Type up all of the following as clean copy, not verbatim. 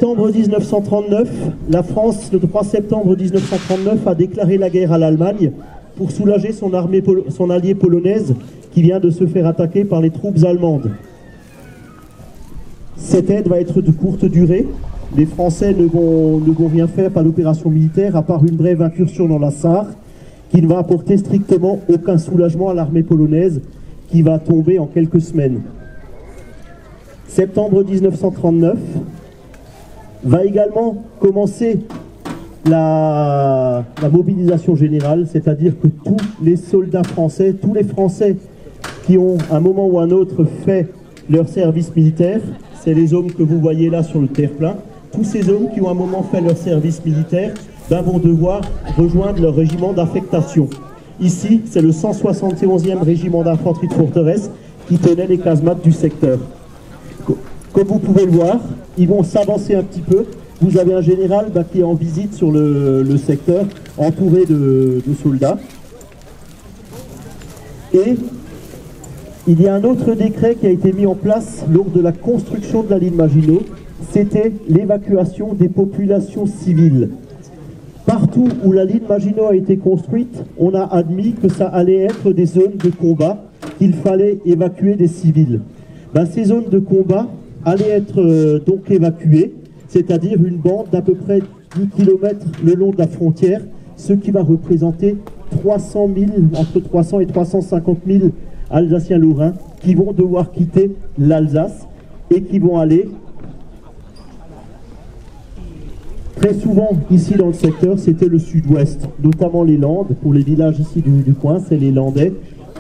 septembre 1939, la France, le 3 septembre 1939, a déclaré la guerre à l'Allemagne pour soulager son alliée polonaise qui vient de se faire attaquer par les troupes allemandes. Cette aide va être de courte durée. Les Français ne vont rien faire par l'opération militaire, à part une brève incursion dans la Sarre, qui ne va apporter strictement aucun soulagement à l'armée polonaise, qui va tomber en quelques semaines. Septembre 1939 va également commencer la mobilisation générale, c'est-à-dire que tous les soldats français, tous les Français qui ont à un moment ou un autre fait leur service militaire, c'est les hommes que vous voyez là sur le terre-plein, tous ces hommes qui ont à un moment fait leur service militaire vont devoir rejoindre leur régiment d'affectation. Ici, c'est le 171e régiment d'infanterie de forteresse qui tenait les casemates du secteur. Comme vous pouvez le voir, ils vont s'avancer un petit peu. Vous avez un général qui est en visite sur le secteur, entouré de soldats. Et il y a un autre décret qui a été mis en place lors de la construction de la ligne Maginot, c'était l'évacuation des populations civiles. Partout où la ligne Maginot a été construite, on a admis que ça allait être des zones de combat, qu'il fallait évacuer des civils. Ces zones de combat allaient être donc évacuées, c'est-à-dire une bande d'à peu près 10 km le long de la frontière, ce qui va représenter 300 000, entre 300 et 350 000 Alsaciens-Lorrains qui vont devoir quitter l'Alsace et qui vont aller très souvent ici dans le secteur, c'était le sud-ouest, notamment les Landes. Pour les villages ici du coin, c'est les Landais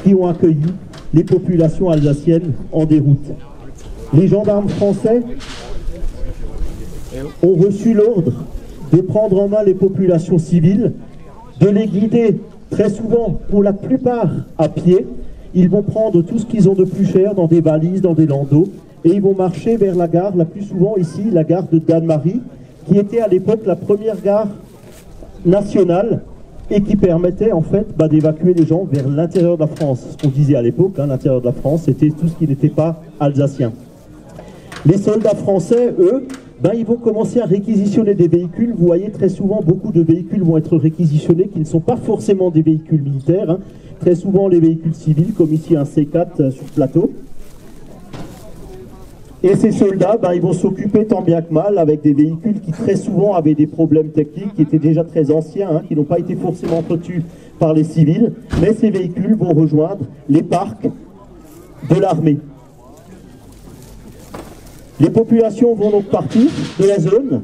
qui ont accueilli les populations alsaciennes en déroute. Les gendarmes français ont reçu l'ordre de prendre en main les populations civiles, de les guider très souvent, pour la plupart, à pied. Ils vont prendre tout ce qu'ils ont de plus cher dans des valises, dans des landaux, et ils vont marcher vers la gare, la plus souvent ici, la gare de Dannemarie, qui était à l'époque la première gare nationale et qui permettait en fait d'évacuer les gens vers l'intérieur de la France. Ce qu'on disait à l'époque, l'intérieur de la France, c'était tout ce qui n'était pas alsacien. Les soldats français, eux, ils vont commencer à réquisitionner des véhicules. Vous voyez très souvent, beaucoup de véhicules vont être réquisitionnés qui ne sont pas forcément des véhicules militaires. Très souvent les véhicules civils, comme ici un C4 sur plateau. Et ces soldats, ils vont s'occuper tant bien que mal avec des véhicules qui très souvent avaient des problèmes techniques, qui étaient déjà très anciens, qui n'ont pas été forcément entretenus par les civils. Mais ces véhicules vont rejoindre les parcs de l'armée. Les populations vont donc partir de la zone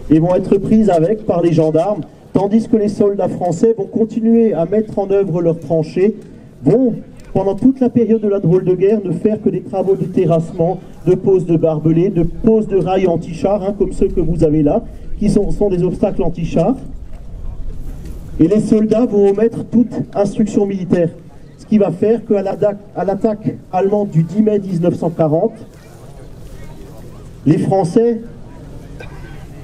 et vont être prises par les gendarmes, tandis que les soldats français vont continuer à mettre en œuvre leurs tranchées, vont pendant toute la période de la drôle de guerre ne faire que des travaux de terrassement, de pose de barbelés, de pose de rails anti-chars, comme ceux que vous avez là, qui sont des obstacles anti-chars. Et les soldats vont omettre toute instruction militaire. Ce qui va faire qu'à l'attaque allemande du 10 mai 1940, les Français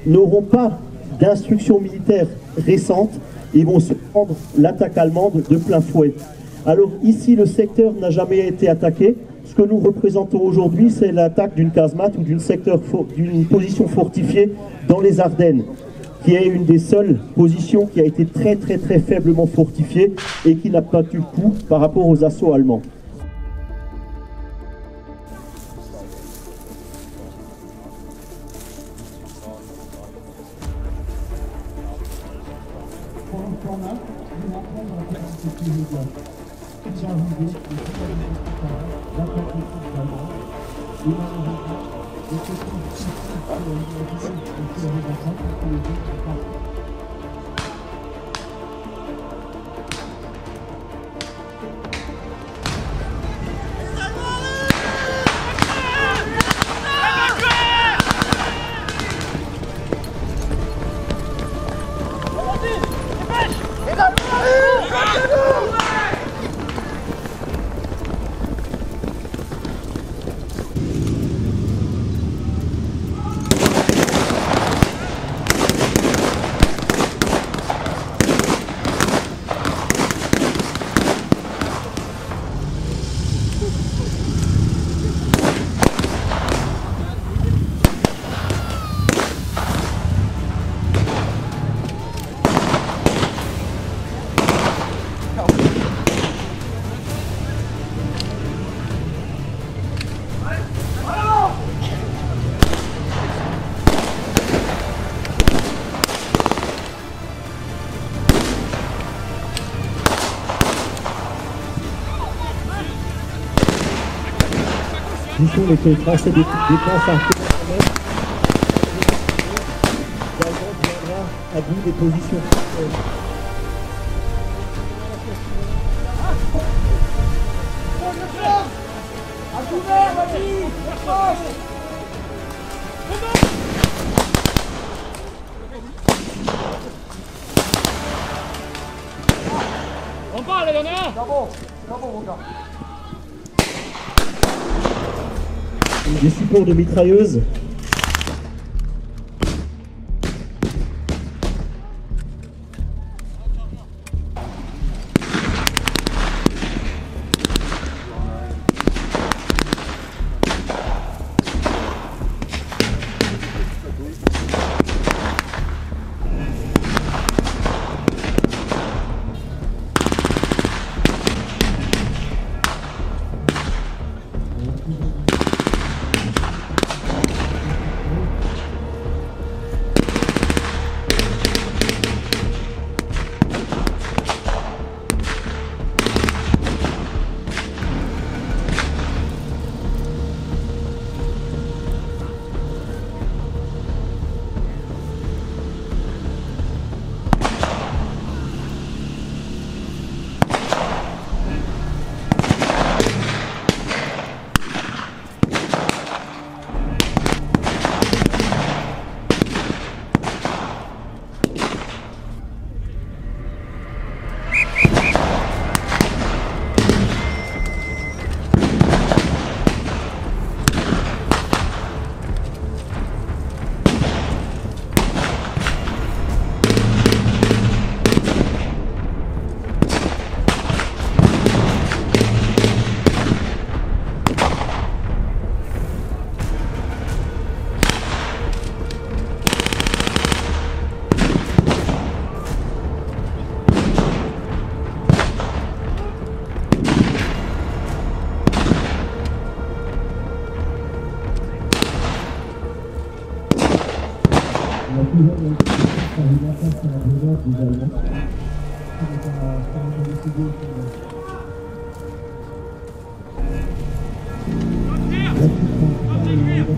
n'auront pas d'instruction militaire récente et vont se prendre l'attaque allemande de plein fouet. Alors ici, le secteur n'a jamais été attaqué. Ce que nous représentons aujourd'hui, c'est l'attaque d'une casemate ou d'une position fortifiée dans les Ardennes, qui est une des seules positions qui a été très faiblement fortifiée et qui n'a pas eu le coup par rapport aux assauts allemands. position, les Français défensent un peu. L'Allemand viendra à bout des positions françaises. On parle, il y en a un. Bravo, mon gars. Des supports de mitrailleuses.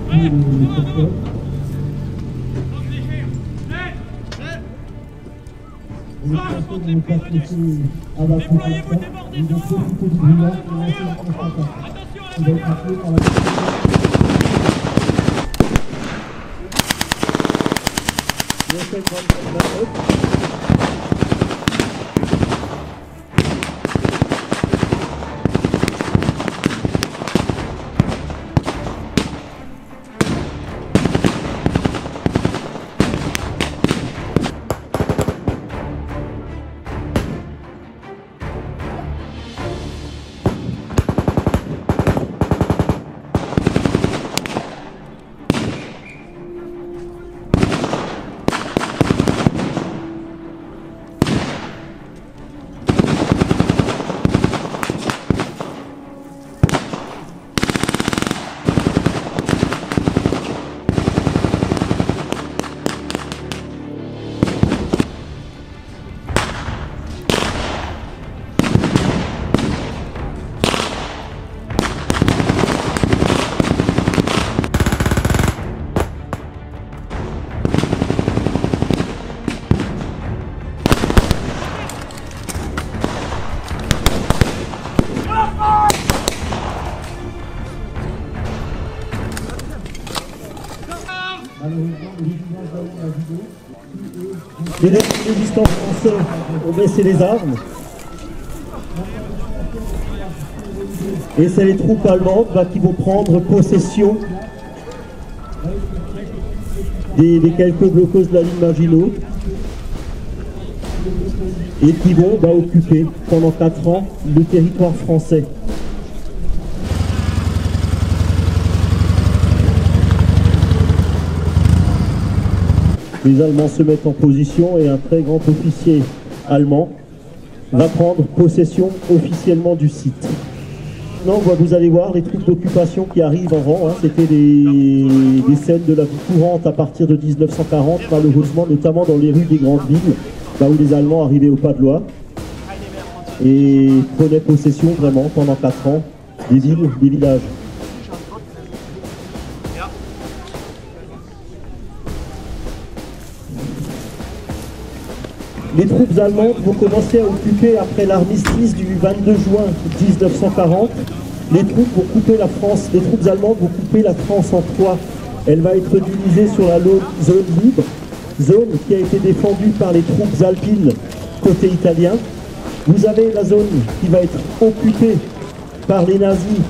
Déployez-vous, débordez-vous. Les résistants français ont baissé les armes. Et c'est les troupes allemandes qui vont prendre possession des quelques blocos de la ligne Maginot et qui vont occuper pendant 4 ans le territoire français. Les Allemands se mettent en position et un très grand officier allemand va prendre possession officiellement du site. Maintenant, vous allez voir les troupes d'occupation qui arrivent en rang. C'était des scènes de la vie courante à partir de 1940, malheureusement, notamment dans les rues des grandes villes, là où les Allemands arrivaient au pas de loi et prenaient possession vraiment pendant 4 ans des villes, des villages. Les troupes allemandes vont commencer à occuper, après l'armistice du 22 juin 1940, les troupes allemandes vont couper la France en trois. Elle va être divisée sur la zone libre, zone qui a été défendue par les troupes alpines côté italien. Vous avez la zone qui va être occupée par les nazis,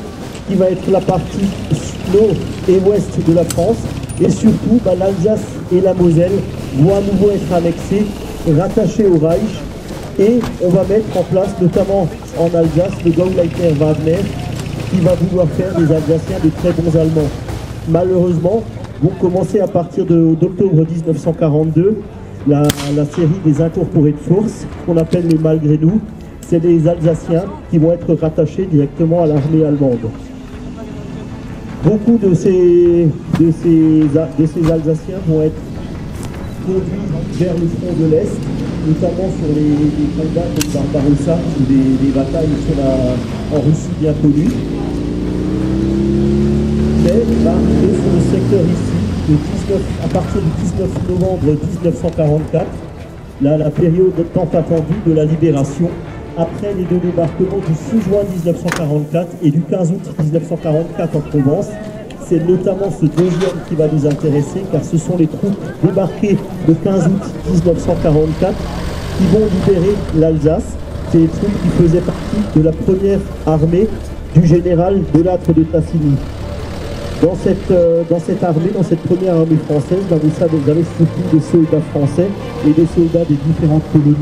qui va être la partie nord et ouest de la France. Et surtout, l'Alsace et la Moselle vont à nouveau être annexées, rattachées au Reich. Et on va mettre en place, notamment en Alsace, le Gauleiter Wagner, qui va vouloir faire des Alsaciens de très bons Allemands. Malheureusement, vont commencer à partir d'octobre 1942 la série des incorporés de force, qu'on appelle les malgré nous. C'est des Alsaciens qui vont être rattachés directement à l'armée allemande. Beaucoup de ces Alsaciens vont être conduits vers le front de l'Est, notamment sur les combats comme Barbarossa ou des batailles en Russie bien connues. Mais arriver sur le secteur ici, à partir du 19 novembre 1944, la période tant attendue de la libération, après les deux débarquements du 6 juin 1944 et du 15 août 1944 en Provence. C'est notamment ce deuxième qui va nous intéresser, car ce sont les troupes débarquées le 15 août 1944 qui vont libérer l'Alsace. C'est les troupes qui faisaient partie de la première armée du général Delattre de Tassigny. Dans cette armée, dans cette première armée française, vous avez surtout des soldats français et des soldats des différentes colonies,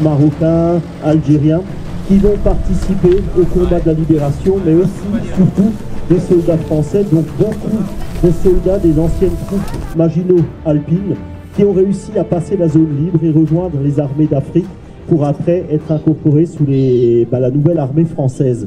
marocains, algériens, qui vont participer au combat de la libération, mais aussi, surtout, des soldats français, donc beaucoup de soldats des anciennes troupes Maginot-Alpines, qui ont réussi à passer la zone libre et rejoindre les armées d'Afrique pour après être incorporés sous la nouvelle armée française.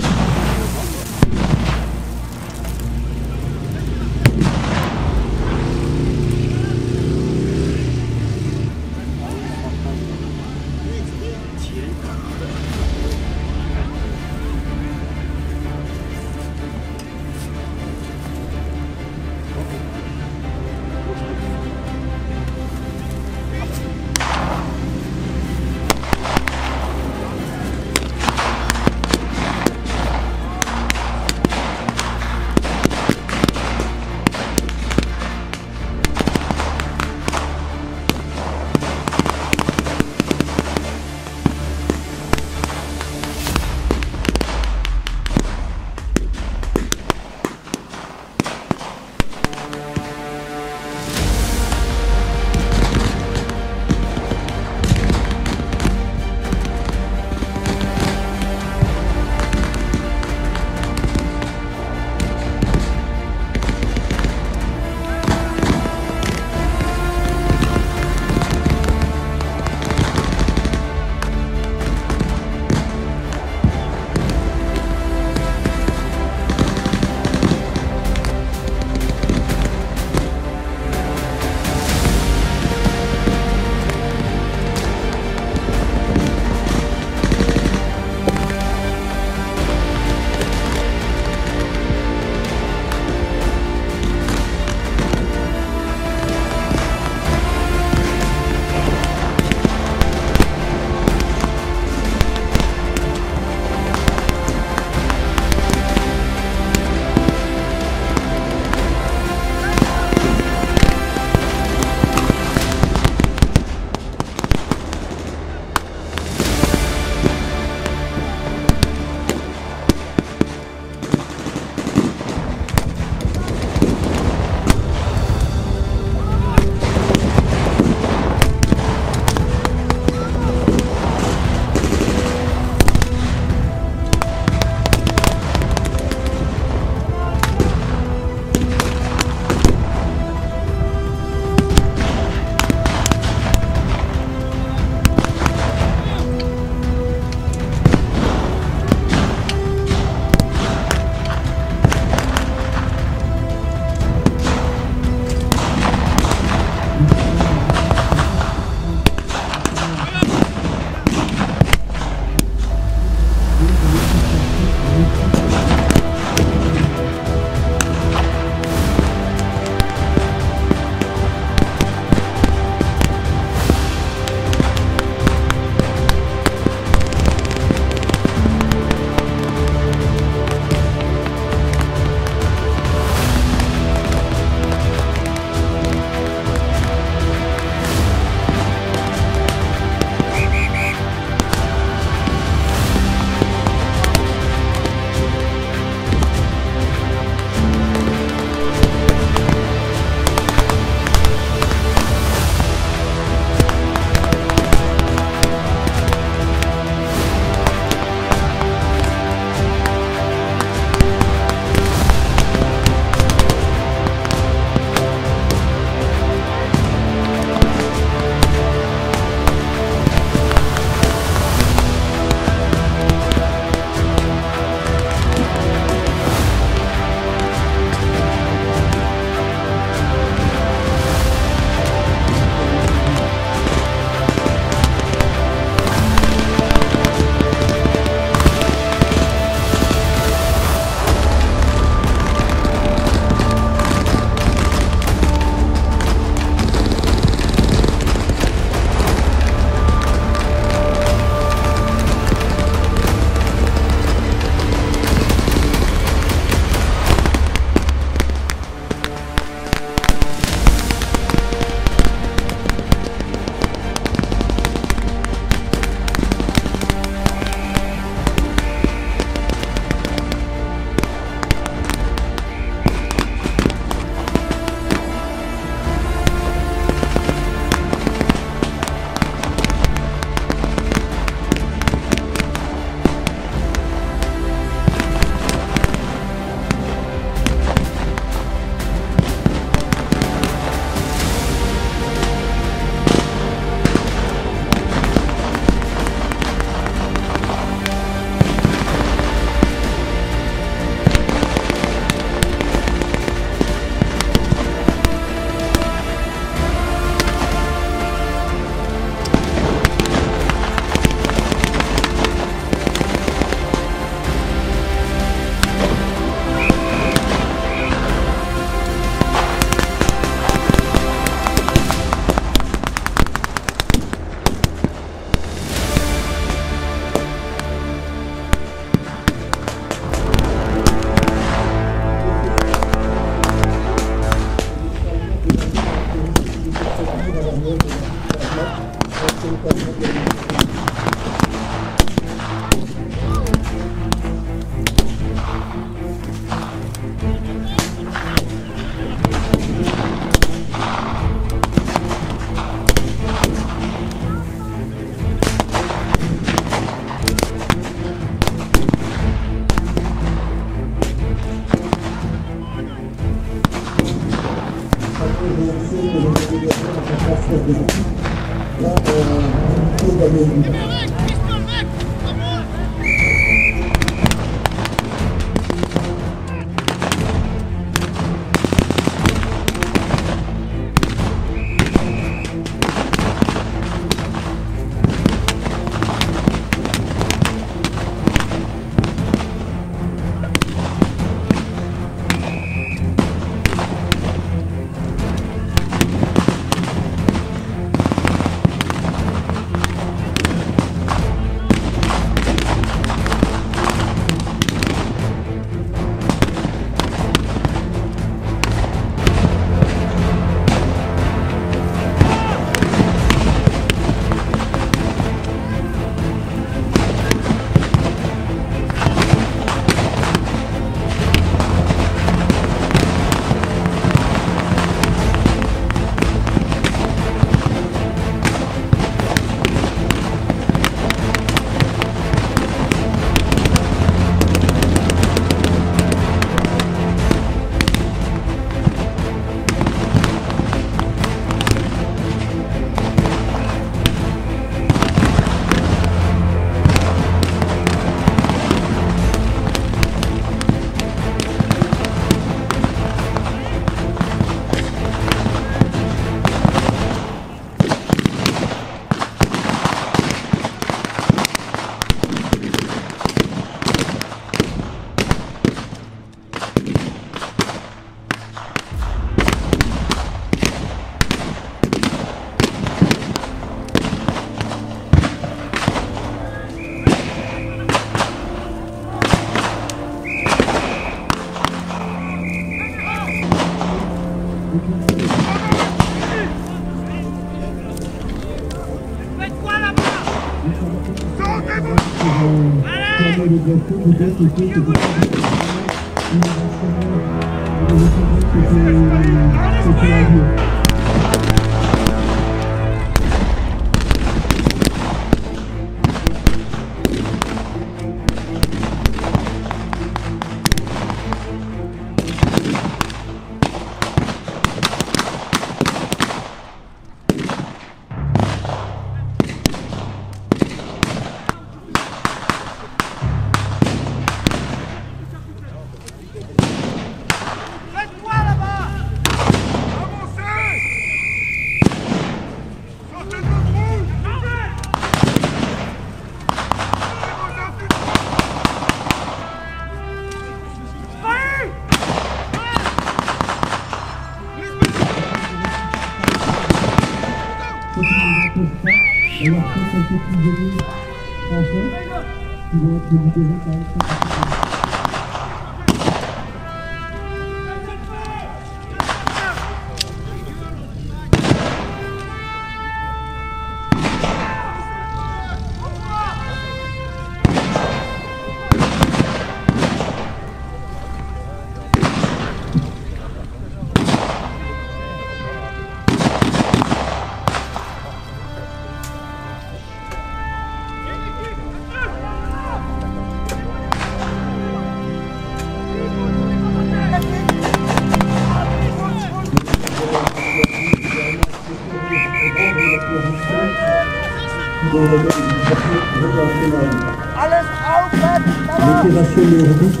L'opération Nordique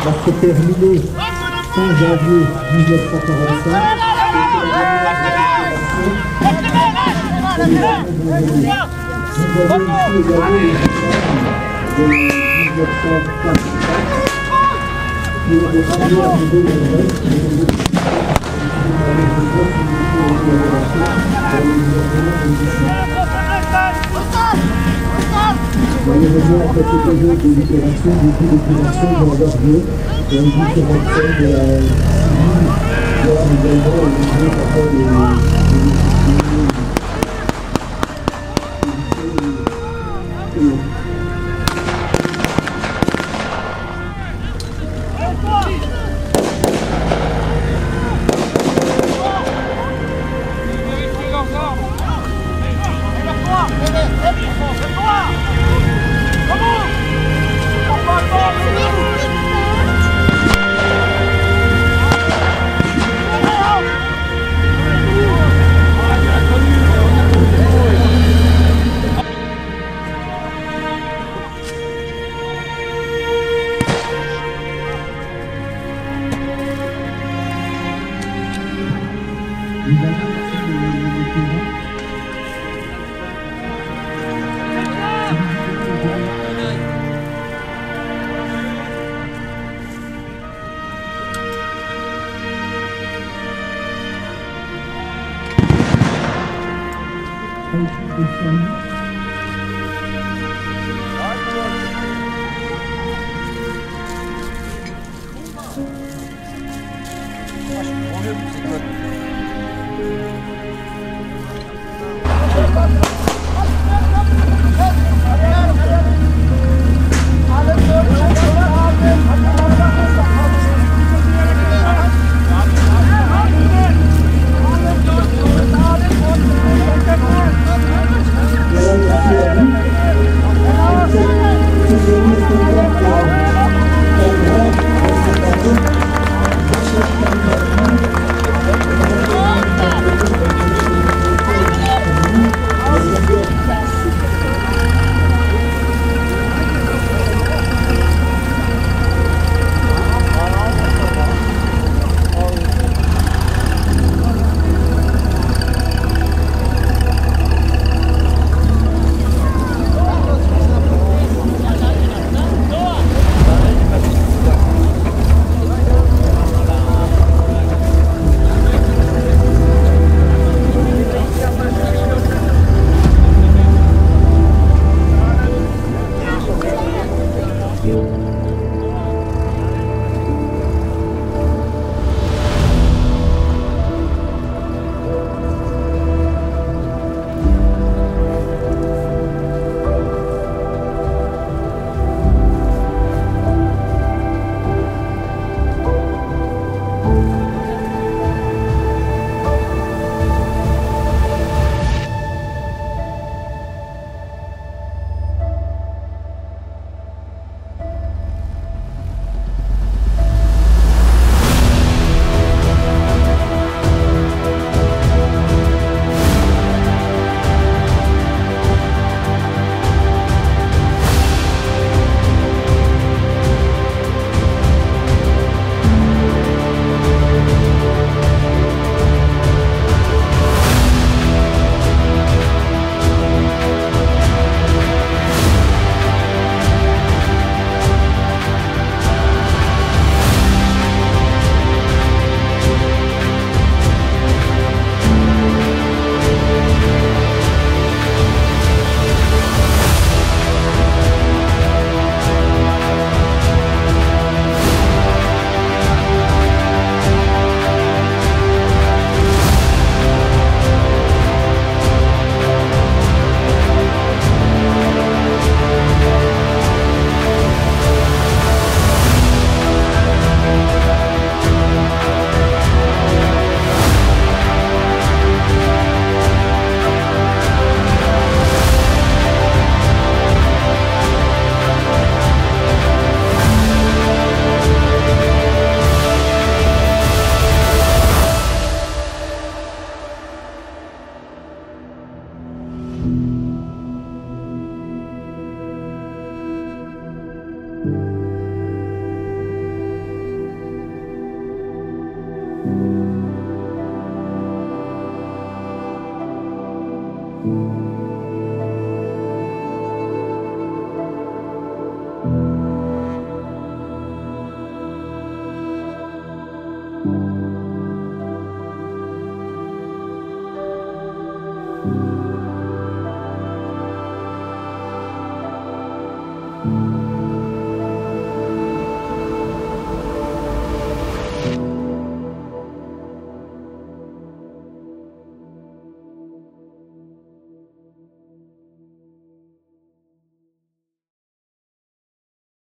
va se terminer fin janvier 1945. Malheureusement, à cette occasion de l'opération, beaucoup d'opérations vont avoir lieu dans les différentes scènes de la ville, voire également au niveau parfois Allez, Thank